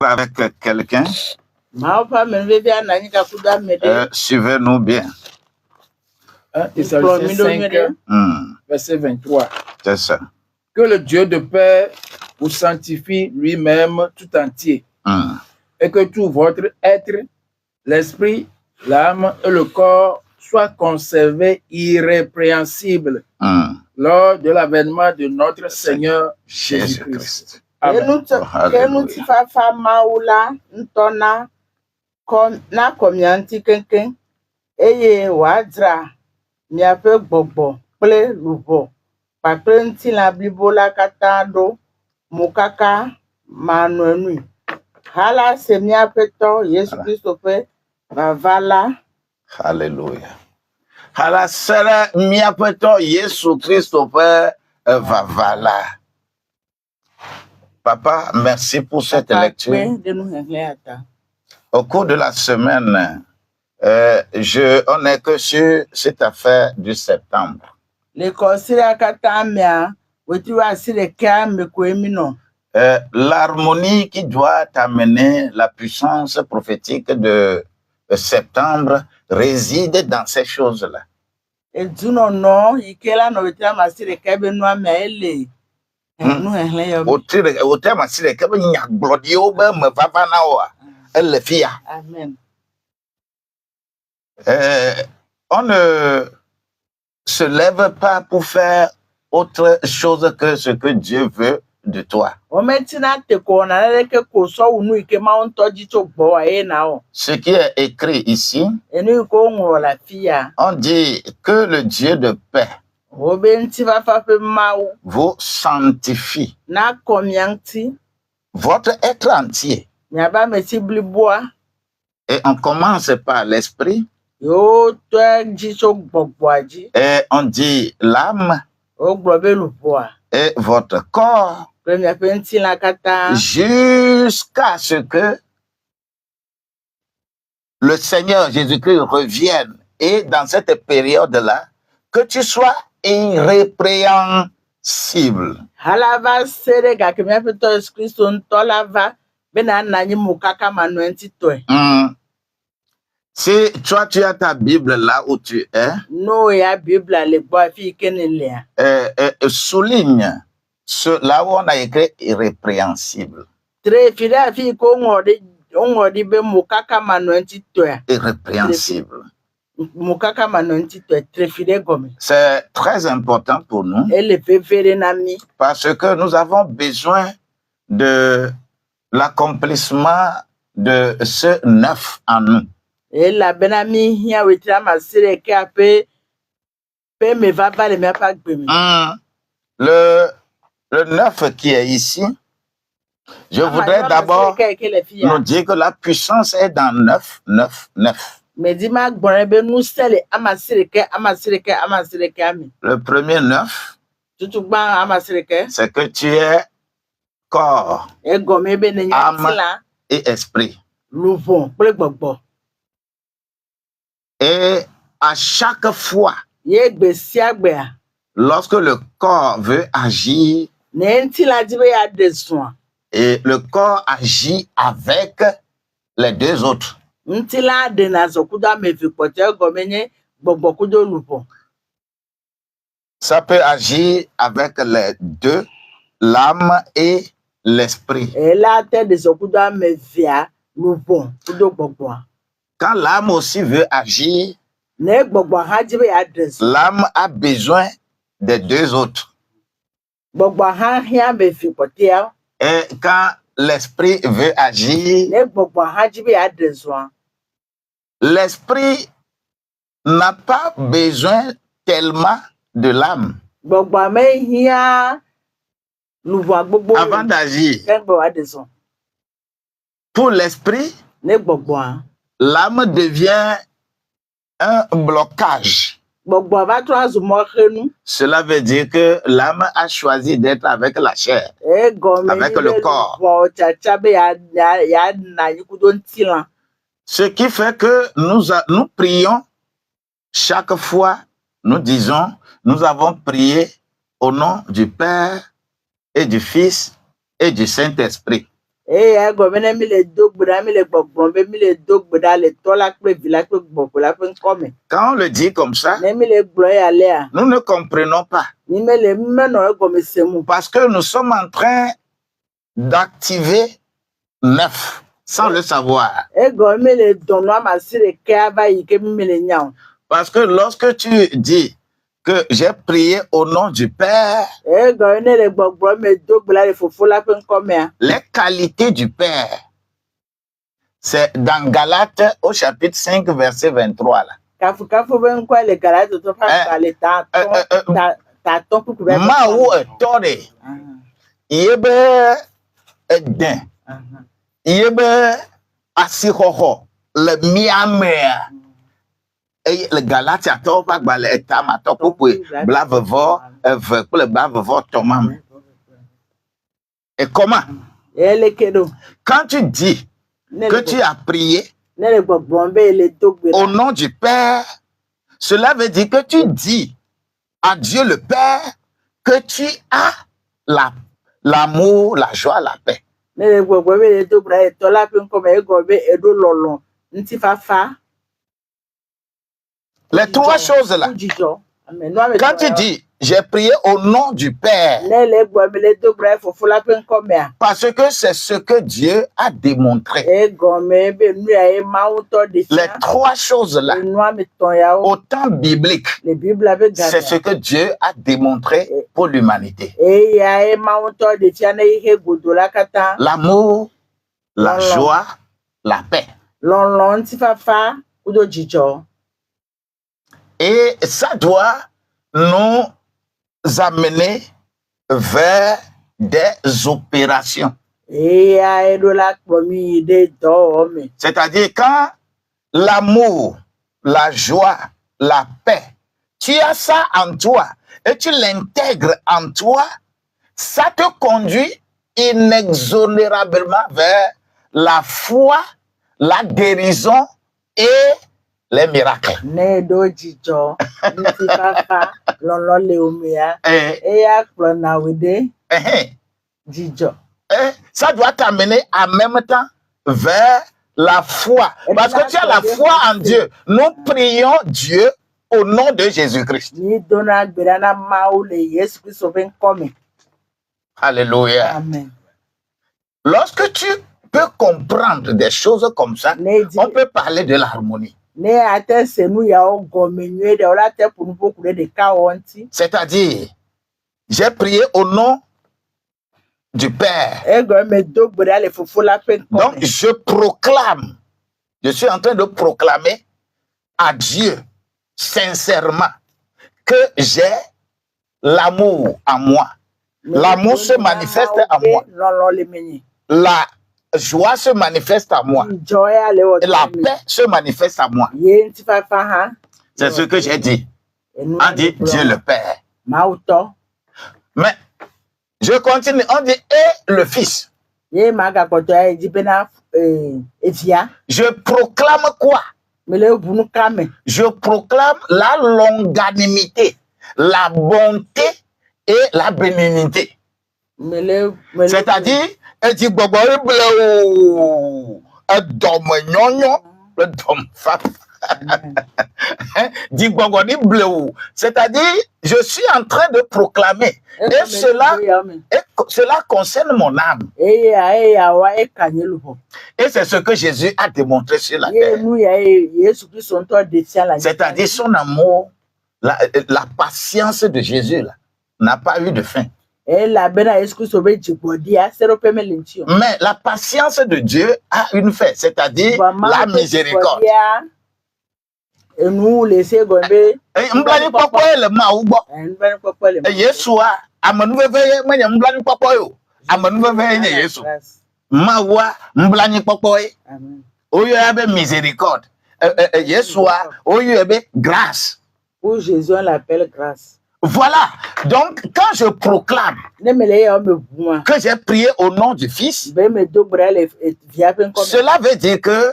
avec quelqu'un. Suivez-nous bien. Thessaloniciens 5, verset 23. C'est ça. Que le Dieu de paix vous sanctifie lui-même tout entier, et que tout votre être, l'esprit, l'âme et le corps soient conservés irrépréhensibles lors de l'avènement de notre Seigneur Jésus-Christ. Amen. Alléluia. Hala sera miapeto Yesu Christo pe vavala. Papa, merci pour cette lecture. Au cours de la semaine, on n'est que sur cette affaire du septembre. L'harmonie qui doit amener la puissance prophétique de septembre réside dans ces choses-là. Amen. On ne se lève pas pour faire autre chose que ce que Dieu veut de toi. Ce qui est écrit ici, on dit que le Dieu de paix vous sanctifie votre être entier. Et on commence par l'esprit. Et on dit l'âme et votre corps jusqu'à ce que le Seigneur Jésus-Christ revienne. Et dans cette période-là, que tu sois irrépréhensible. Si toi, tu as ta Bible là où tu es, souligne là où on a écrit irrépréhensible. Irrépréhensible. C'est très important pour nous parce que nous avons besoin de l'accomplissement de ce neuf en nous. Le neuf qui est ici, je voudrais d'abord nous dire que la puissance est dans 9, 9, 9. Le premier 9, c'est que tu es corps, âme et esprit. Et à chaque fois, lorsque le corps veut agir, et le corps agit avec les deux autres. Ça peut agir avec les deux, l'âme et l'esprit. Quand l'âme aussi veut agir, l'âme a besoin des deux autres. Et quand l'esprit veut agir, l'esprit n'a pas besoin tellement de l'âme avant d'agir. Pour l'esprit, l'âme devient un blocage. Cela veut dire que l'âme a choisi d'être avec la chair, avec le corps. Ce qui fait que nous prions chaque fois, nous disons, nous avons prié au nom du Père et du Fils et du Saint-Esprit. Quand on le dit comme ça, nous ne comprenons pas. Parce que nous sommes en train d'activer 9 sans le savoir. Parce que lorsque tu dis que j'ai prié au nom du Père, les qualités du Père, c'est dans Galates au chapitre 5, verset 23. Là. Maou tore, yebe eden, yebe asihoho, le miamea. Et le Galate a tort pas le etam a tort pour blavevo, le blavevo tomam. Et comment? Quand tu dis que tu as prié au nom du Père, cela veut dire que tu dis à Dieu le Père que tu as l'amour, la joie, la paix. Les trois choses là. Quand tu dis, j'ai prié au nom du Père, parce que c'est ce que Dieu a démontré. Les trois choses là, au temps biblique, c'est ce que Dieu a démontré pour l'humanité. L'amour, la joie, la paix. Et ça doit nous amener vers des opérations. C'est-à-dire quand l'amour, la joie, la paix, tu as ça en toi et tu l'intègres en toi, ça te conduit inexorablement vers la foi, la guérison et les miracles. Ça doit t'amener en même temps vers la foi. Parce que tu as la foi en Dieu. Nous prions Dieu au nom de Jésus-Christ. Alléluia. Amen. Lorsque tu peux comprendre des choses comme ça, on peut parler de l'harmonie. C'est-à-dire, j'ai prié au nom du Père. Donc, je proclame, je suis en train de proclamer à Dieu sincèrement que j'ai l'amour en moi. L'amour se manifeste en moi. La joie se manifeste à moi. Et la paix se manifeste à moi. C'est ce que j'ai dit. On dit Dieu le Père. Mais je continue. On dit et le Fils. Je proclame quoi? Je proclame la longanimité, la bonté et la bénignité. C'est-à-dire, elle dit c'est-à-dire, je suis en train de proclamer. Et cela concerne mon âme. Et c'est ce que Jésus a démontré sur la terre. C'est-à-dire son amour, la patience de Jésus n'a pas eu de fin. Mais la patience de Dieu a une fin, c'est-à dire la miséricorde. Miséricorde. Grâce. Pour Jésus, on l'appelle grâce. Voilà. Donc, quand je proclame que j'ai prié au nom du Fils, cela veut dire que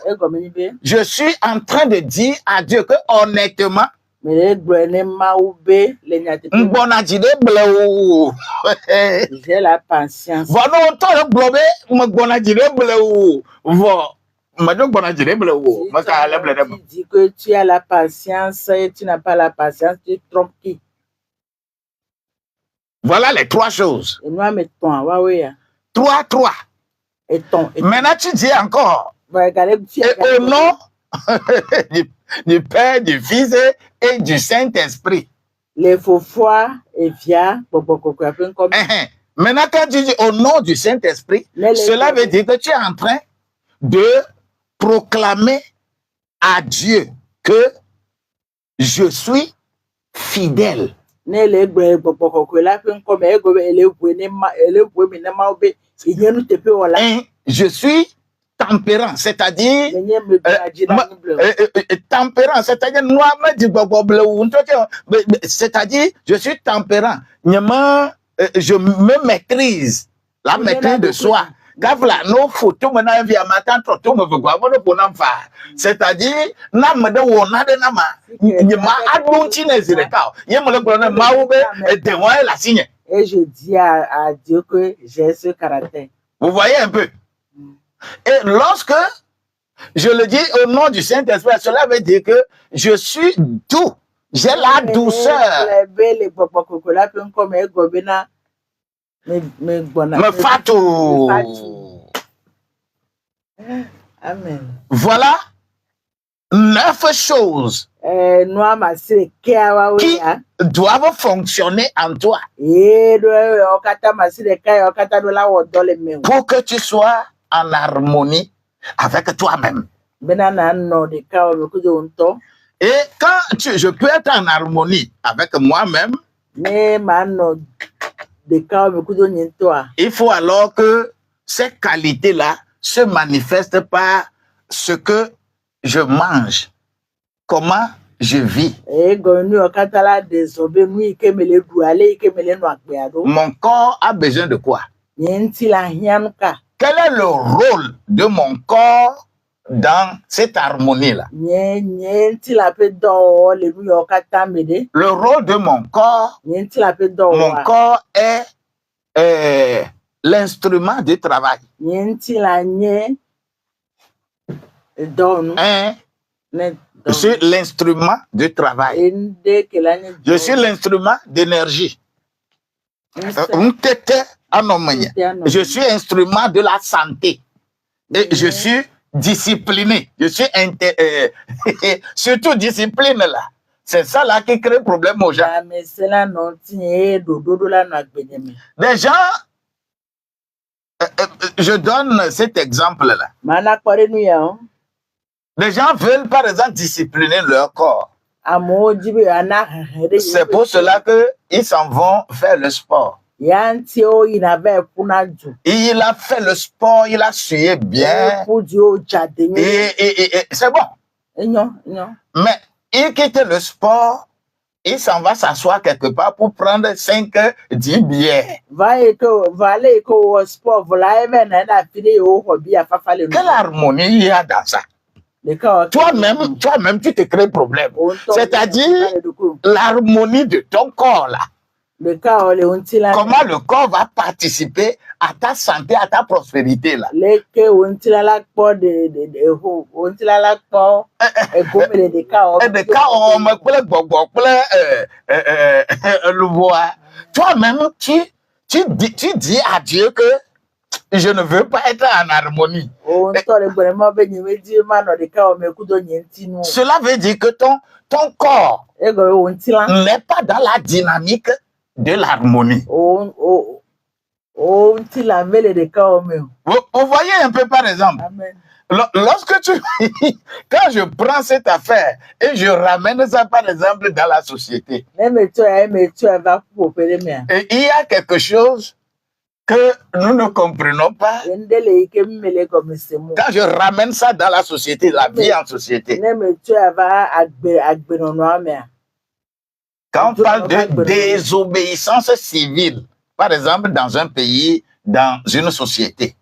je suis en train de dire à Dieu que honnêtement, Mais les maoubé, les nyatepé. M'bona jide bleu. J'ai la patience. Voilà, on t'a blobé, m'bona jide bleu. Voilà. Madame bona jide bleu. Tu dis que tu as la patience et tu n'as pas la patience, tu trompes qui? Voilà les trois choses. Et moi, mettons, ouais. Trois. Et ton. Maintenant, tu dis encore. Regarder, Et au nom du Père, du Fils et du Saint-Esprit. Les faux foi et via, comme. Maintenant, quand tu dis au nom du Saint-Esprit, cela veut dire que tu es en train de proclamer à Dieu que je suis fidèle. Je suis tempérant, c'est-à-dire tempérant, c'est-à-dire je suis tempérant, je me maîtrise, la maîtrise de soi. C'est-à-dire et je dis à Dieu que j'ai ce caractère. Vous voyez un peu? Et lorsque je le dis au nom du Saint-Esprit, cela veut dire que je suis doux. J'ai la douceur. Me fatou. Amen. Voilà 9 choses qui doivent fonctionner en toi pour que tu sois en harmonie avec toi-même. Et quand je peux être en harmonie avec moi-même, il faut alors que ces qualités-là se manifestent par ce que je mange, comment je vis. Mon corps a besoin de quoi? Quel est le rôle de mon corps dans cette harmonie-là? Le rôle de mon corps est l'instrument de travail. Je suis l'instrument de travail. Je suis l'instrument d'énergie. Je suis instrument de la santé. Et je suis discipliné. Je suis surtout discipline là. C'est ça là qui crée problème aux gens. Les gens, je donne cet exemple là. Les gens veulent par exemple discipliner leur corps. C'est pour cela qu'ils s'en vont faire le sport. Il a fait le sport, il a sué bien. Et c'est bon. Mais il quitte le sport, il s'en va s'asseoir quelque part pour prendre 5-10 bières. Quelle harmonie il y a dans ça? Toi-même, tu te crées problème. C'est-à-dire l'harmonie de ton corps là. Comment le corps va participer à ta santé, à ta prospérité là. Toi-même, tu dis à Dieu que je ne veux pas être en harmonie. Cela veut dire que ton corps n'est pas dans la dynamique de l'harmonie. Vous voyez un peu par exemple. Lorsque quand je prends cette affaire et je ramène ça par exemple dans la société, et il y a quelque chose que nous ne comprenons pas. Quand je ramène ça dans la société, la vie en société. Quand on parle de désobéissance civile, par exemple dans un pays, dans une société,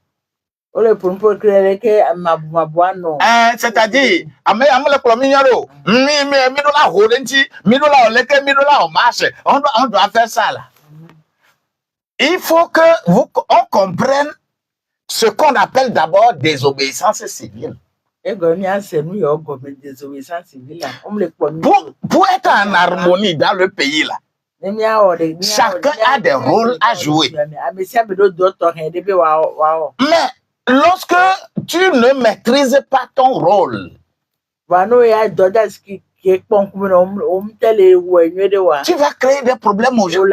Ole pour créer que mabuano. C'est-à-dire, ame le promignaro, midola rolenti, midola oleke, midola au marché. On doit faire ça là. Il faut que on comprenne ce qu'on appelle d'abord désobéissance civile. Pour être en harmonie dans le pays là, chacun a des rôles à jouer. Mais lorsque tu ne maîtrises pas ton rôle, tu vas créer des problèmes aux gens.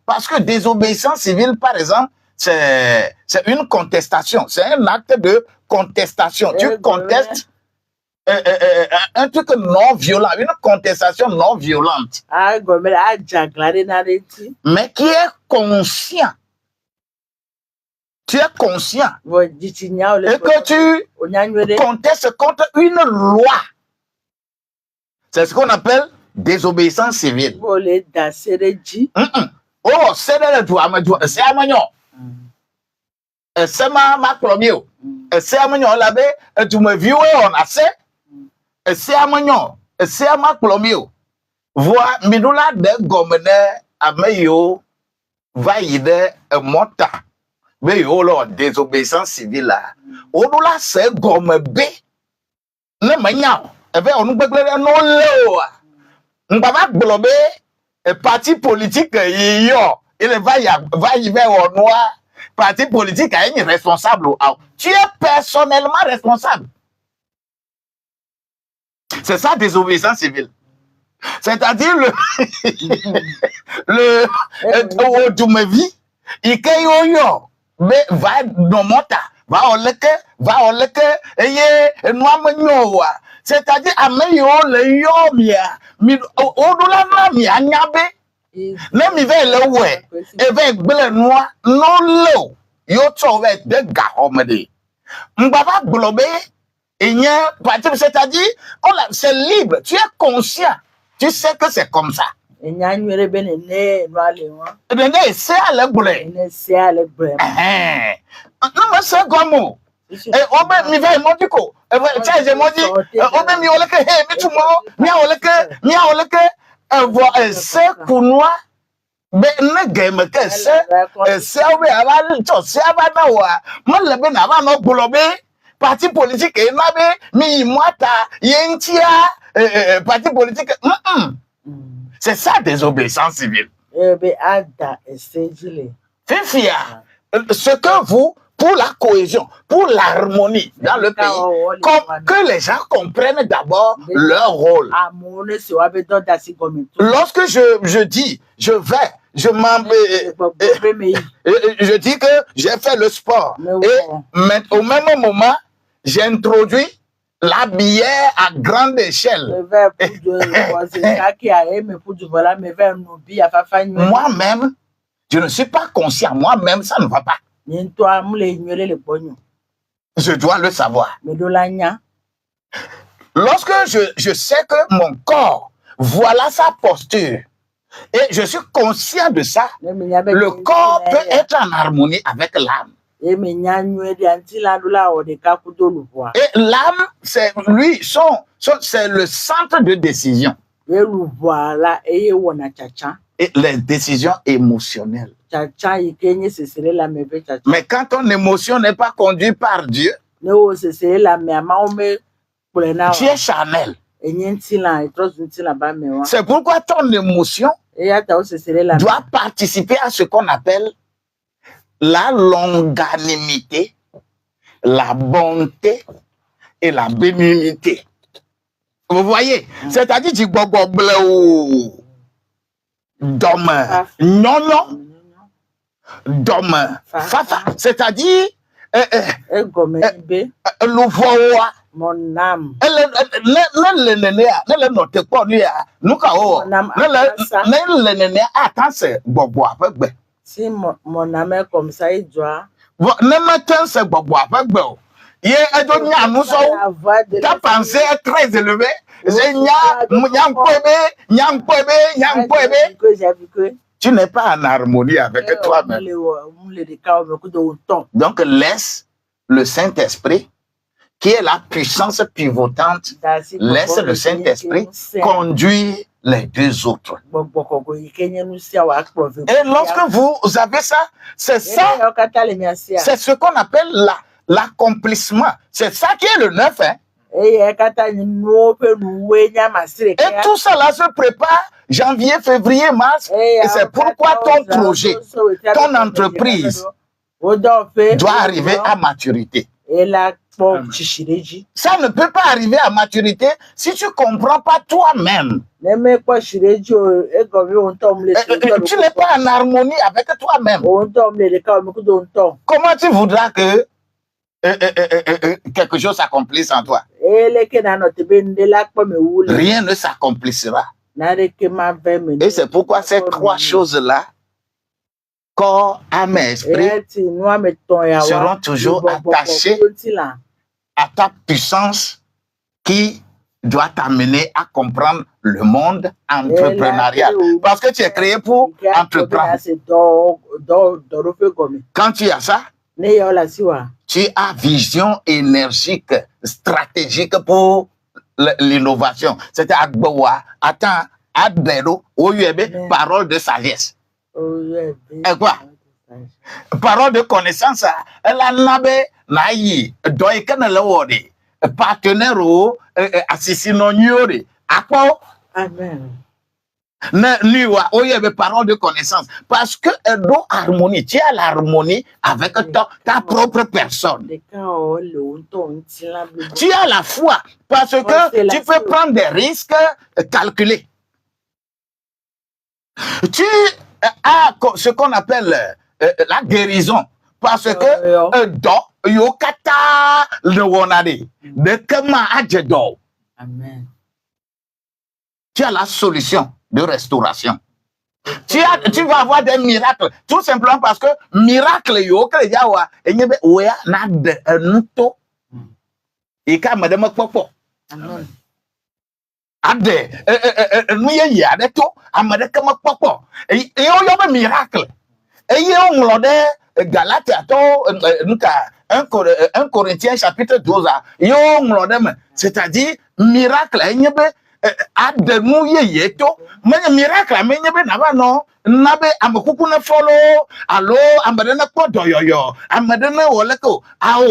Parce que désobéissance civile, par exemple, c'est une contestation. C'est un acte de contestation. Tu contestes un truc non violent, une contestation non violente. Mais qui est conscient. Tu es conscient et que tu contestes contre une loi. C'est ce qu'on appelle désobéissance civile. Oh, c'est le droit, c'est à magnon. C'est ma première. C'est à magnon, là, tu me vieux, on a c'est. C'est à magnon, c'est à ma première. Vois, Midoula de Gomene, à Mayo, va y de Mota. Mais yo, là, désobéissance civile là. Odola, c'est Gome B. Ne magnon. Eh bien, on nous peut dire non, là. On va pas bloquer un parti politique, il va y vers au noir. Parti politique a une responsable. Tu es personnellement responsable. C'est ça, désobéissance civile. C'est-à-dire le tu me vis, il yo, mais va dans mon tas, va au leke, et moi me c'est-à-dire à meilleur le yo mia, au-delà de mia nyabe, ne mi ve le ouais, et ve bleu noir, non l'eau, yo trouve de gahomede. M'baba globé, et nya, c'est-à-dire, c'est libre, tu es conscient, tu sais que c'est comme ça. C'est à le blé. Non, mais c'est comme et on va mi va mon dico. Tiens, je m'en dis, on va mi oleke, hey, mi tumo, mi oleke, voir c'est kunwa. Ben ne game que c'est oui avant tout c'est avant wa moi le ben avant no globé parti politique et nabe mi moata yentia parti politique c'est ça désobéissance civile. Fifia, ce que vous, pour la cohésion, pour l'harmonie dans le pays, que les gens comprennent d'abord leur rôle. Lorsque je dis, je dis que j'ai fait le sport et au même moment, j'introduis la bière à grande échelle. Moi-même, je ne suis pas conscient. Moi-même, ça ne va pas. Je dois le savoir. Lorsque je sais que mon corps, voilà sa posture, et je suis conscient de ça, le corps peut être en harmonie avec l'âme. Et l'âme, c'est lui, c'est le centre de décision. Et les décisions émotionnelles. Mais quand ton émotion n'est pas conduite par Dieu, tu es charnel. C'est pourquoi ton émotion doit participer à ce qu'on appelle la longanimité, la bonté et la bénignité. Vous voyez? C'est-à-dire, tu Dom, non, Dom, fafa, c'est-à-dire, le voix, mon âme, le note pas lui, nous, attends, c'est bobo avec ben. Si mon âme est comme ça, il doit. Ne m'attends, c'est bobo avec ben. Il est donné nous ta pensée est très élevée. tu n'es pas en harmonie avec toi-même. Donc, laisse le Saint-Esprit, qui est la puissance pivotante, laisse le Saint-Esprit conduire les deux autres. Et lorsque vous avez ça, c'est ça, c'est ce qu'on appelle l'accomplissement. C'est ça qui est le 9. Hein? Et tout ça là se prépare janvier, février, mars. Et c'est pourquoi ton projet, ton entreprise doit arriver à maturité. Ça ne peut pas arriver à maturité si tu ne comprends pas toi-même. Tu n'es pas en harmonie avec toi-même. Comment tu voudras que quelque chose s'accomplisse en toi? Rien ne s'accomplissera. Et c'est pourquoi ces trois choses-là, corps, âme et esprit, seront toujours attachés à ta puissance qui doit t'amener à comprendre le monde entrepreneurial. Parce que tu es créé pour entreprendre. Quand tu as ça, tu as vision énergique, stratégique pour l'innovation. C'était Agboa, attends, Adbero, Oyebe, parole de sagesse. Et quoi? Parole de connaissance, elle a nabé, naï, doïkan le wodi, partenaire ou assisino nyori. À quoi? Amen. Parole de connaissance. Parce que doit harmonie. Tu as l'harmonie avec ta propre personne. Tu as la foi. Parce que tu peux prendre des risques calculés. Tu as ce qu'on appelle la guérison. Parce que yokata le wonade. De kema adjedo. Amen. Tu as la solution de restauration. Tu vas avoir des miracles, tout simplement parce que miracle yo que ya wa enyebe oya na de nuto e ka madama popo ade nu ye ya de to amade kama popo e yo be miracle e ye onlo de Galatia to nka 1 Corinthiens chapitre 12 yo onlo de c'est-à-dire miracle enyebe ademu ye to mais miracle mais nyebe na ba no nabe amekuku na follow allo amade na ko doyoyo amade na woleko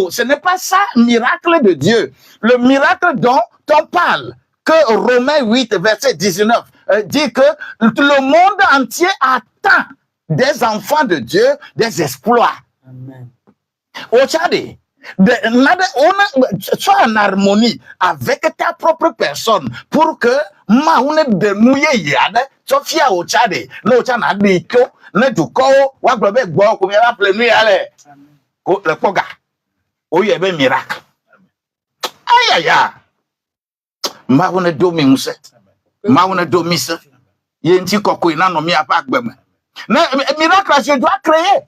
ce n'est pas ça miracle de Dieu. Le miracle dont on parle que Romains 8 verset 19 dit que le monde entier attend des enfants de Dieu des exploits. Amen. Au Tchad, sois en harmonie avec ta propre personne pour que maune de mouye yade Sophia au Tchad no chana dito ne duko wa globe gbo ko mi ra plenu yale ko le poga o ye be miracle ayaya maune do mi muse maune do mi se ye nti kokko ina no mi apa agbem na miracle je dois créer.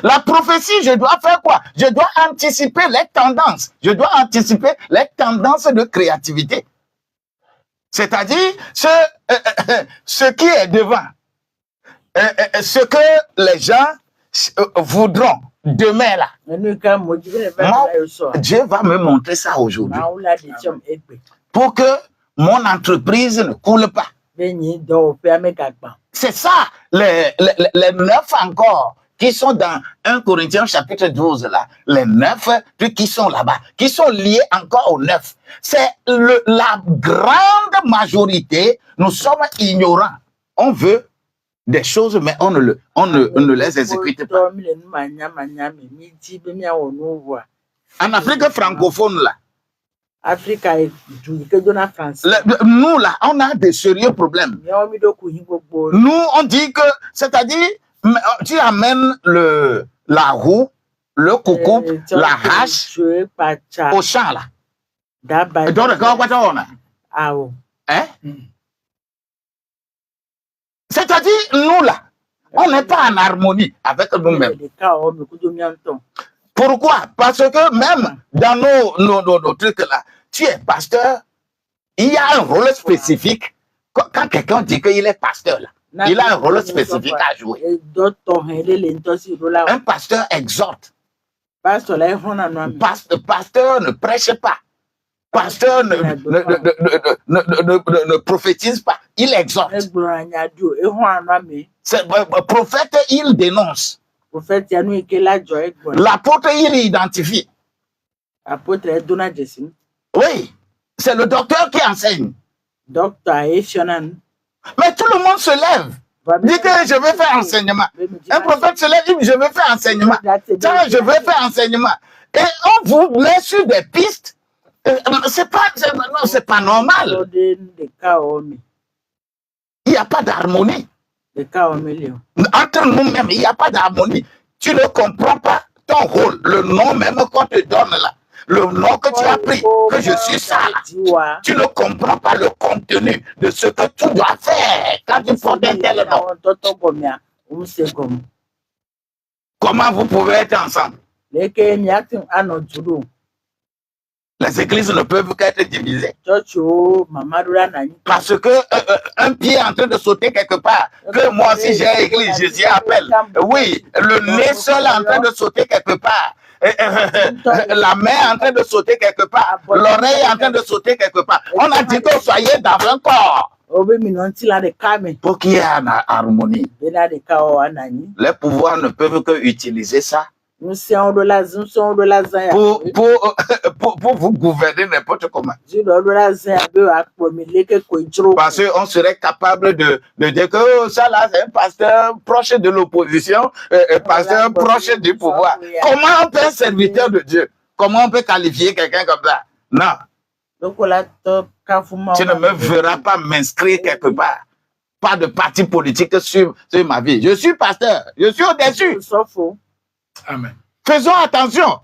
La prophétie, je dois faire quoi? Je dois anticiper les tendances. Je dois anticiper les tendances de créativité. C'est-à-dire ce qui est devant. Ce que les gens voudront demain là. Dieu va me montrer ça aujourd'hui. Pour que mon entreprise ne coule pas. C'est ça, les 9 encore. Qui sont dans 1 Corinthiens chapitre 12 là, les 9 qui sont là-bas, qui sont liés encore aux 9. C'est la grande majorité, nous sommes ignorants. On veut des choses, mais on ne les exécute pas. En Afrique francophone là, nous là, on a des sérieux problèmes. Nous, on dit que, c'est-à-dire, tu amènes la roue, le coucou, la hache au champ là. Et donc, hein? C'est-à-dire, nous là, on n'est pas en harmonie avec nous-mêmes. Pourquoi? Parce que même dans nos trucs là, tu es pasteur, il y a un rôle spécifique. Quand quelqu'un dit qu'il est pasteur là, Il a un rôle spécifique à jouer. Un pasteur exhorte. Pasteur ne prêche pas. Pasteur ne prophétise pas. Il exhorte. Prophète, il dénonce. L'apôtre, il identifie. Oui, c'est le docteur qui enseigne. Mais tout le monde se lève. Dit que je vais faire enseignement. Un prophète se lève, dit je vais faire enseignement. Tiens, je vais faire enseignement. Et on vous met sur des pistes. C'est pas normal. Il n'y a pas d'harmonie. Entre nous-mêmes, il n'y a pas d'harmonie. Tu ne comprends pas ton rôle, le nom même qu'on te donne là. Le nom que tu as pris, que je suis ça là. Tu ne comprends pas le contenu de ce que tu dois faire quand tu portes un tel nom. Comment vous pouvez être ensemble? Les églises ne peuvent qu'être divisées. Parce que un pied est en train de sauter quelque part, que moi aussi j'ai église, Jésus appelle. Oui, le nez seul est en train de sauter quelque part. La main est en train de sauter quelque part. L'oreille est en train de sauter quelque part. On a dit que soyez dans un corps. Pour qu'il y ait une harmonie. Les pouvoirs ne peuvent que utiliser ça. Pour vous gouverner n'importe comment. Parce qu'on serait capable de dire que oh, ça là c'est un pasteur proche de l'opposition, un pasteur proche du pouvoir. Comment on peut être serviteur de Dieu? Comment on peut qualifier quelqu'un comme ça? Non. Tu ne me verras pas m'inscrire quelque part. Pas de parti politique sur ma vie. Je suis pasteur. Je suis au-dessus. Amen. Faisons attention.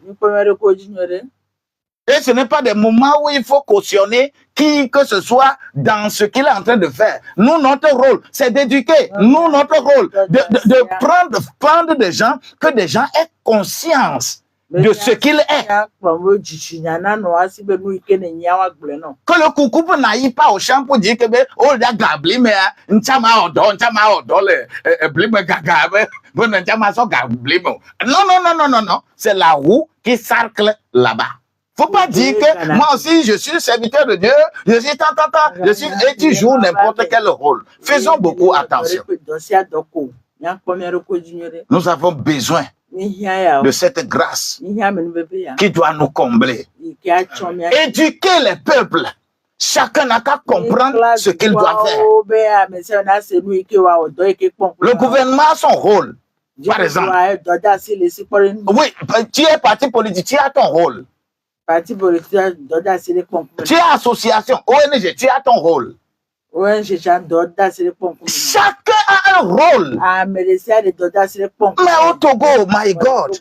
Et ce n'est pas des moments où il faut cautionner qui que ce soit dans ce qu'il est en train de faire. Nous, notre rôle, c'est d'éduquer. Nous, notre rôle, de prendre des gens, que des gens aient conscience de ce qu'il est. Que le coucou n'aille pas au champ pour dire que oh la gabli mais n'chama odo blime gaga non, c'est la roue qui cercle là-bas. Faut pas dire que moi aussi je suis serviteur de Dieu, je suis je suis et tu joues n'importe quel rôle. Faisons beaucoup attention. Nous avons besoin de cette grâce qui doit nous combler. Éduquer les peuples. Chacun n'a qu'à comprendre ce qu'il doit faire. Le gouvernement a son rôle. Par exemple, oui, tu es parti politique, tu as ton rôle. Tu es association, ONG, tu as ton rôle. Chacun a un rôle. Mais au Togo, my God.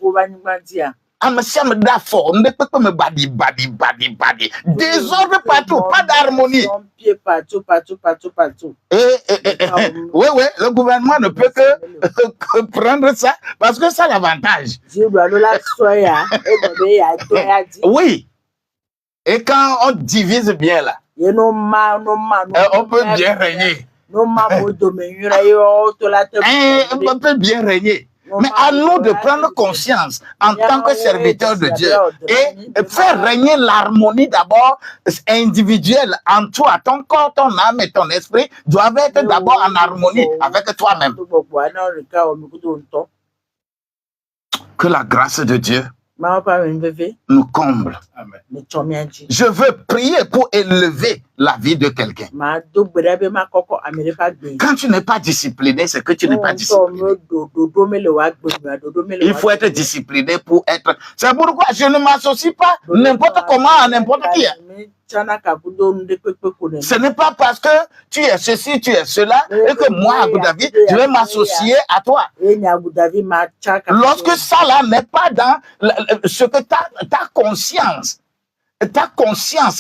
Désordre partout, pas d'harmonie. Oui, le gouvernement ne peut que prendre ça parce que ça a l'avantage. Oui. Et quand on divise bien là, on peut bien régner. On peut bien régner. Mais à nous de prendre conscience en tant que serviteurs de Dieu et faire régner l'harmonie d'abord individuelle en toi, ton corps, ton âme et ton esprit doivent être d'abord en harmonie avec toi-même. Que la grâce de Dieu nous comble. Amen. Je veux prier pour élever la vie de quelqu'un. Quand tu n'es pas discipliné, c'est que tu n'es pas discipliné. Il faut être discipliné pour être... C'est pourquoi je ne m'associe pas n'importe comment à n'importe qui. Ce n'est pas parce que tu es ceci, tu es cela, et que moi, Abu David, je vais m'associer à toi. Lorsque ça là n'est pas dans ce que ta conscience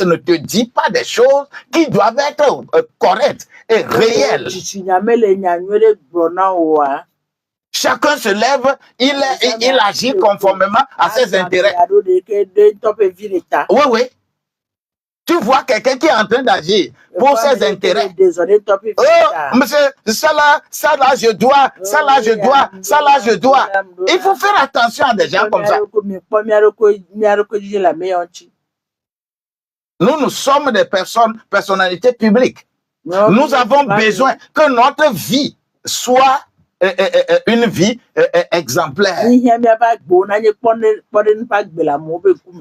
ne te dit pas des choses qui doivent être correctes et réelles. Chacun se lève, il agit conformément à ses intérêts. Oui. Tu vois quelqu'un qui est en train d'agir pour ses intérêts. Oh, monsieur, ça là, je dois, ça là, je dois, ça là, je dois. Il faut faire attention à des gens comme ça. Nous sommes des personnalités publiques. Nous avons besoin que notre vie soit une vie exemplaire.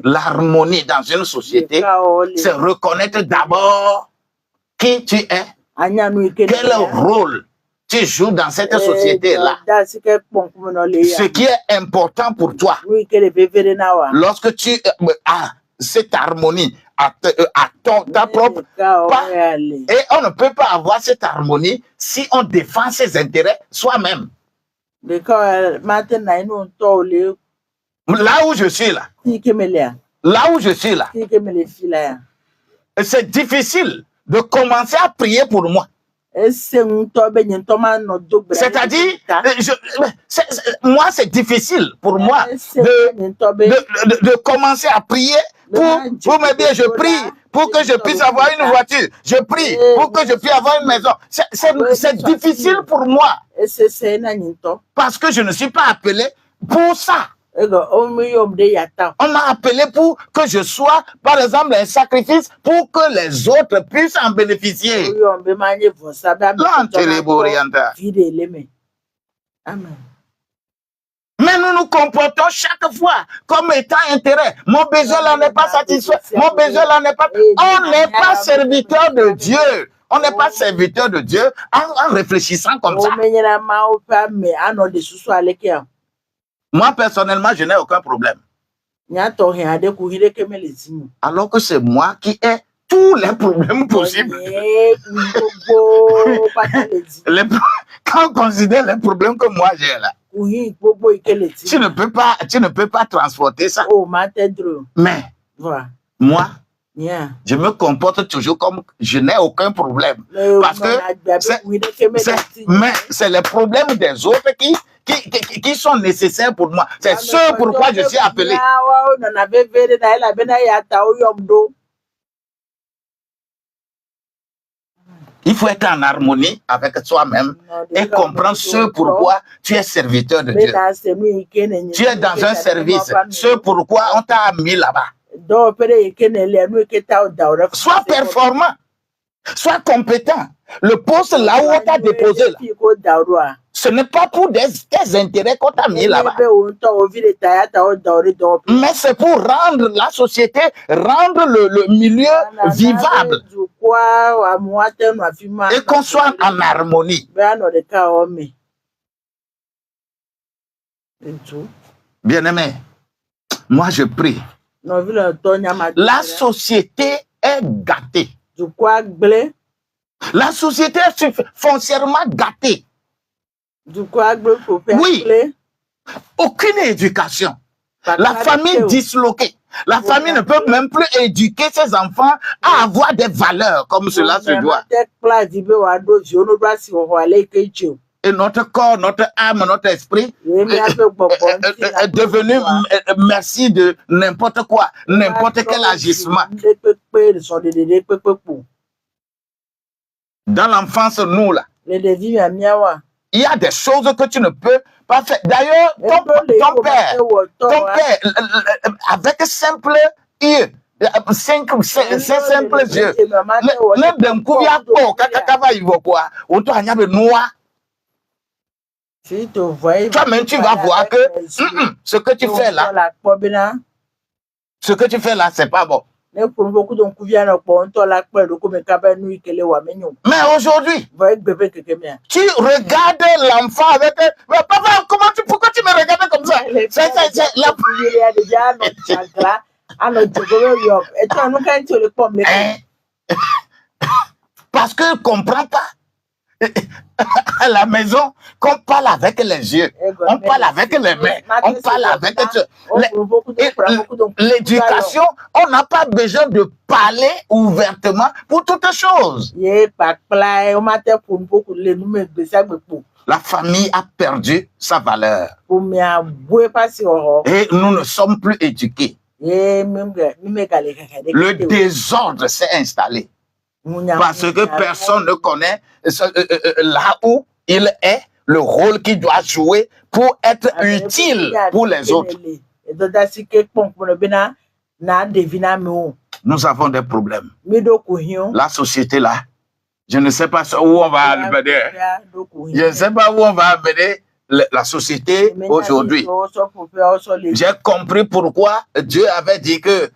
L'harmonie dans une société, c'est reconnaître d'abord qui tu es, quel rôle tu joues dans cette société-là. Ce qui est important pour toi, lorsque tu as cette harmonie à ta propre part, et on ne peut pas avoir cette harmonie si on défend ses intérêts soi-même. Là où je suis là, c'est difficile de commencer à prier pour moi. C'est-à-dire, moi, c'est difficile pour moi de commencer à prier pour me dire, je prie pour que je puisse avoir une voiture. Je prie pour que je puisse avoir une maison. C'est difficile pour moi parce que je ne suis pas appelé pour ça. On m'a appelé pour que je sois, par exemple, un sacrifice pour que les autres puissent en bénéficier. Mais nous nous comportons chaque fois comme étant intérêt. Mon besoin là n'est pas satisfait. Mon besoin là n'est pas... On n'est pas serviteur de Dieu. On n'est pas serviteur de Dieu en réfléchissant comme ça. Moi, personnellement, je n'ai aucun problème. Alors que c'est moi qui ai tous les problèmes possibles. Quand on considère les problèmes que moi j'ai là, tu ne peux pas transporter ça. Mais moi, je me comporte toujours comme je n'ai aucun problème. Parce que c'est les problèmes des autres qui sont nécessaires pour moi. C'est ce pourquoi je suis appelé. Il faut être en harmonie avec soi-même et comprendre ce pourquoi tu es serviteur de Dieu. Tu es dans un service, ce pourquoi on t'a mis là-bas. Sois performant, sois compétent. Le poste là où on t'a déposé, là, ce n'est pas pour tes intérêts qu'on t'a mis là-bas. Mais c'est pour rendre la société, rendre le milieu vivable. Et qu'on soit en harmonie. Bien-aimé, moi je prie. La société est gâtée. La société est foncièrement gâtée. Oui, aucune éducation. La famille disloquée. La famille ne peut même plus éduquer ses enfants à avoir des valeurs comme cela se doit. Et notre corps, notre âme, notre esprit est devenu merci de n'importe quoi, n'importe quel agissement. Dans l'enfance, nous là, il y a des choses que tu ne peux pas faire. D'ailleurs, ton père, avec simple yeux, simple yeux, toi-même, tu vas voir que ce que tu fais là, c'est pas bon. Mais aujourd'hui, tu regardes l'enfant avec... Mais papa, pourquoi tu me regardes comme ça? Parce qu'elle ne comprend pas. À la maison, qu'on parle avec les yeux, on parle avec les mains, on parle avec l'éducation. On n'a pas besoin de parler ouvertement pour toutes choses. La famille a perdu sa valeur. Et nous ne sommes plus éduqués. Le désordre s'est installé parce que personne ne connaît là où il est, le rôle qu'il doit jouer pour être utile pour les autres. Nous avons des problèmes. La société là, je ne sais pas où on va amener. Je ne sais pas où on va amener la société aujourd'hui. J'ai compris pourquoi Dieu avait dit que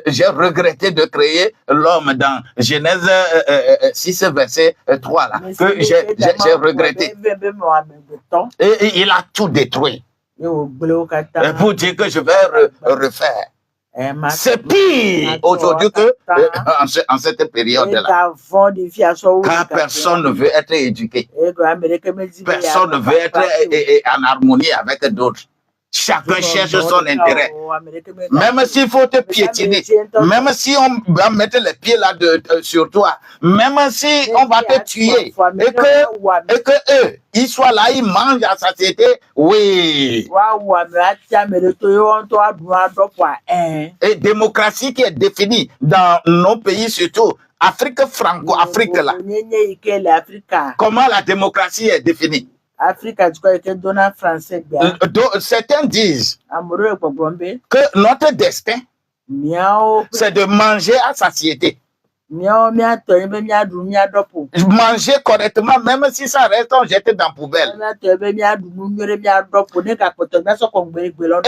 j'ai regretté de créer l'homme dans Genèse 6, verset 3 là, que j'ai regretté. Et il a tout détruit. Pour dire que je vais refaire. C'est pire aujourd'hui que en cette période-là. Car personne ne veut être éduqué. Personne ne veut être en harmonie avec d'autres. Chacun cherche son intérêt. Même s'il faut te piétiner, même si on va mettre les pieds là sur toi, même si on va te tuer, et que eux, ils soient là, ils mangent à satiété, oui. Et démocratie qui est définie dans nos pays surtout, Afrique franco-Afrique là. Comment la démocratie est définie? Certains disent que notre destin, c'est de manger à satiété. Manger correctement, même si ça reste, on jette dans la poubelle. Et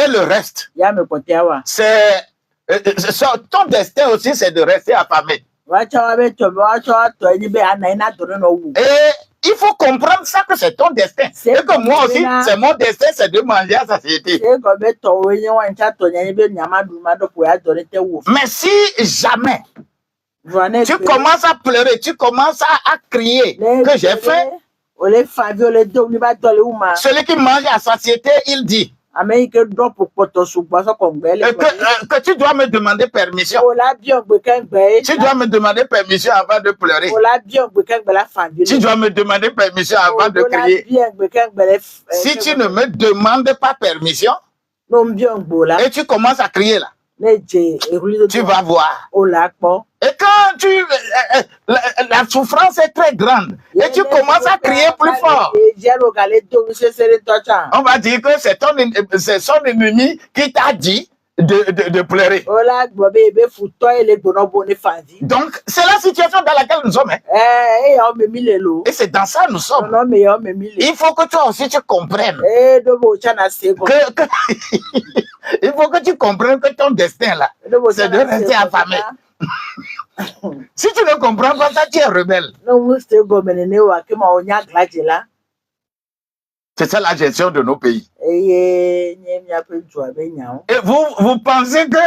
le reste, c'est ton destin aussi, c'est de rester affamé. Et il faut comprendre ça, que c'est ton destin. Et que moi aussi, c'est mon destin, c'est de manger à satiété. Mais si jamais tu commences à pleurer, tu commences à crier que j'ai faim, celui qui mange à satiété, il dit que tu dois me demander permission. Tu dois me demander permission avant de pleurer. Tu dois me demander permission avant de crier. Si tu ne me demandes pas permission et tu commences à crier là, tu vas voir. Et quand la souffrance est très grande et tu commences à crier plus fort, on va dire que c'est son ennemi qui t'a dit de pleurer. Donc, c'est la situation dans laquelle nous sommes. Et c'est dans ça que nous sommes. Il faut que toi aussi tu comprennes il faut que tu comprennes que ton destin là, c'est de rester affamé. Si tu ne comprends pas ça, tu es rebelle. C'est ça la gestion de nos pays. Et vous pensez que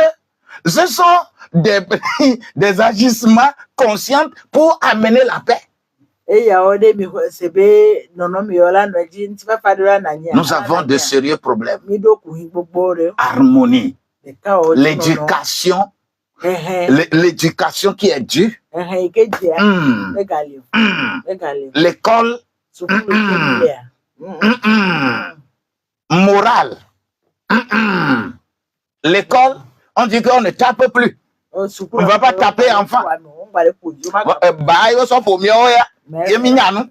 ce sont des agissements conscients pour amener la paix? Nous avons de sérieux problèmes. Harmonie, l'éducation. L'éducation qui est due, l'école morale, l'école, on dit qu'on ne tape plus. On ne va pas taper enfant.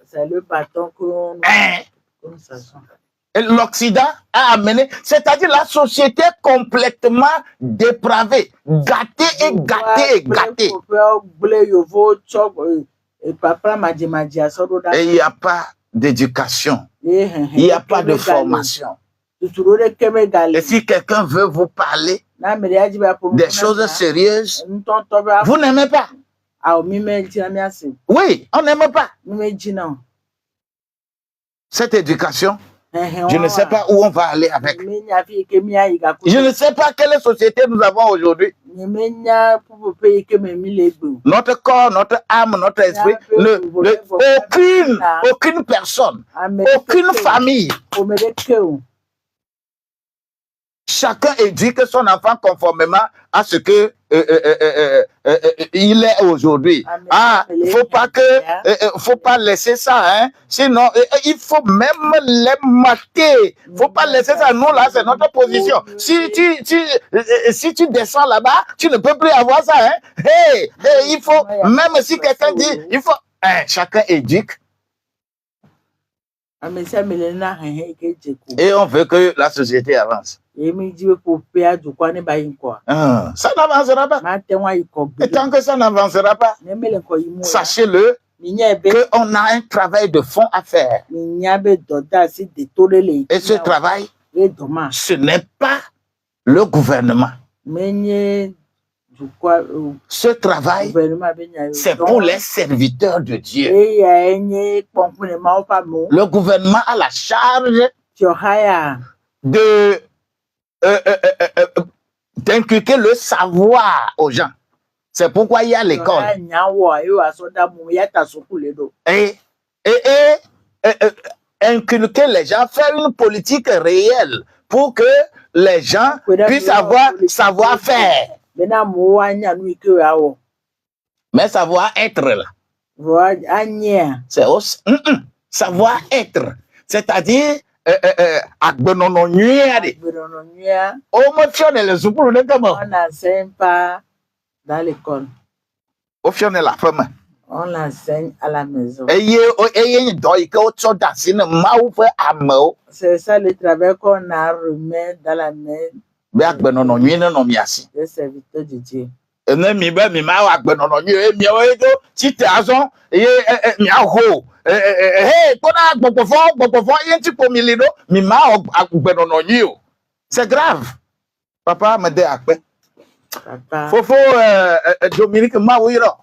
C'est le bâton que l'Occident a amené, c'est-à-dire la société complètement dépravée, gâtée et gâtée et gâtée. Et il n'y a pas d'éducation, il n'y a pas de formation. Et si quelqu'un veut vous parler des choses sérieuses, vous n'aimez pas. Oui, on n'aime pas. Cette éducation, je ne sais pas où on va aller avec. Je ne sais pas quelle société nous avons aujourd'hui. Notre corps, notre âme, notre esprit, aucune personne, aucune famille chacun éduque son enfant conformément à ce que il est aujourd'hui. Ah, faut pas laisser ça, hein. Sinon, il faut même les mater. Faut pas laisser ça. Nous là, c'est notre position. Si tu descends là-bas, tu ne peux plus avoir ça, hein. Hey, il faut, même si quelqu'un dit, il faut, chacun éduque. Et on veut que la société avance. Ça n'avancera pas. Et tant que ça n'avancera pas, sachez-le, qu'on a un travail de fond à faire. Et ce travail, ce n'est pas le gouvernement. Ce travail, c'est pour les serviteurs de Dieu. Le gouvernement a la charge d'inculquer le savoir aux gens. C'est pourquoi il y a l'école. Et inculquer les gens, faire une politique réelle pour que les gens puissent avoir savoir-faire. Mais savoir-être là. C'est aussi savoir-être. C'est-à-dire, on n'enseigne pas dans l'école. On l'enseigne à la maison. C'est ça le travail qu'on a remis dans la main des serviteurs de Dieu. C'est grave. Papa me dit Fofo Dominique Mawiro.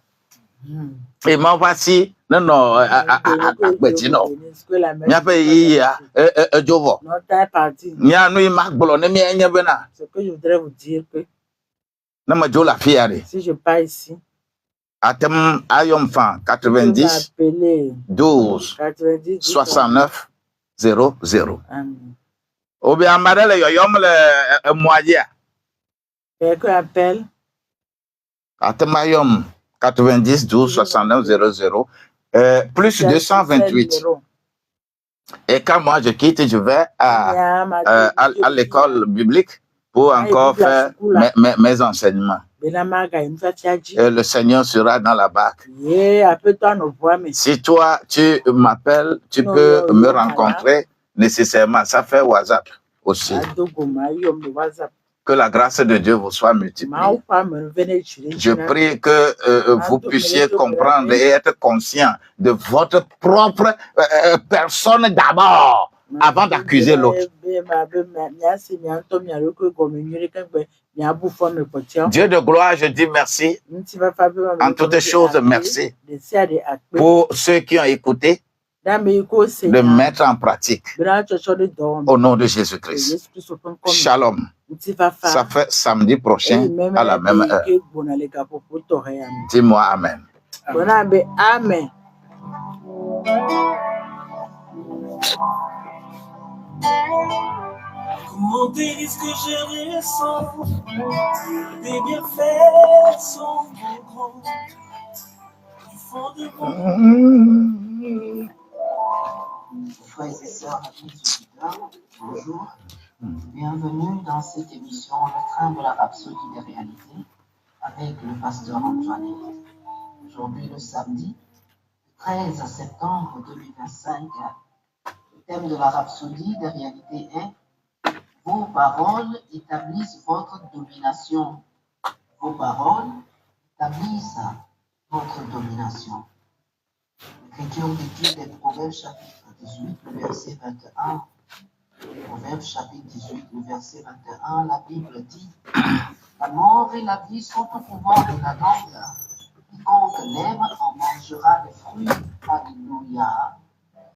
Et m'en voici. Non, ce que je voudrais vous dire que si je pars ici, Atem Ayomfan 90 12 69 00. Obi amadele yoyom le moya. Quelqu'un appelle. Atem Ayom 90 12 69 00. Plus 228. Et quand moi je quitte, je vais à l'école biblique pour encore faire mes enseignements. Et le Seigneur sera dans la barque. Si toi, tu m'appelles, tu peux me rencontrer nécessairement. Ça fait WhatsApp aussi. Que la grâce de Dieu vous soit multipliée. Je prie que vous puissiez comprendre et être conscient de votre propre personne d'abord, avant d'accuser l'autre. Dieu de gloire, je dis merci. En toutes choses, merci pour ceux qui ont écouté, de mettre en pratique. Au nom de Jésus-Christ. Shalom. Ça fait samedi prochain à la même heure. Dis-moi Amen. Amen. Comment dire ce que je ressens? Tes bienfaits sont grands. Ils font de moi. Frères et sœurs, amis auditeurs, bonjour. Bienvenue dans cette émission Le train de la rhapsodie des réalités avec le pasteur Antoine. Aujourd'hui, le samedi 13 septembre 2025, le thème de la rhapsodie des réalités est « Vos paroles établissent votre domination ». Vos paroles établissent votre domination. L'écriture dit des Proverbes chapitre 18, le verset 21. Proverbes chapitre 18, le verset 21, la Bible dit « La mort et la vie sont au pouvoir de la langue. Quiconque l'aime en mangera les fruits. » Alléluia.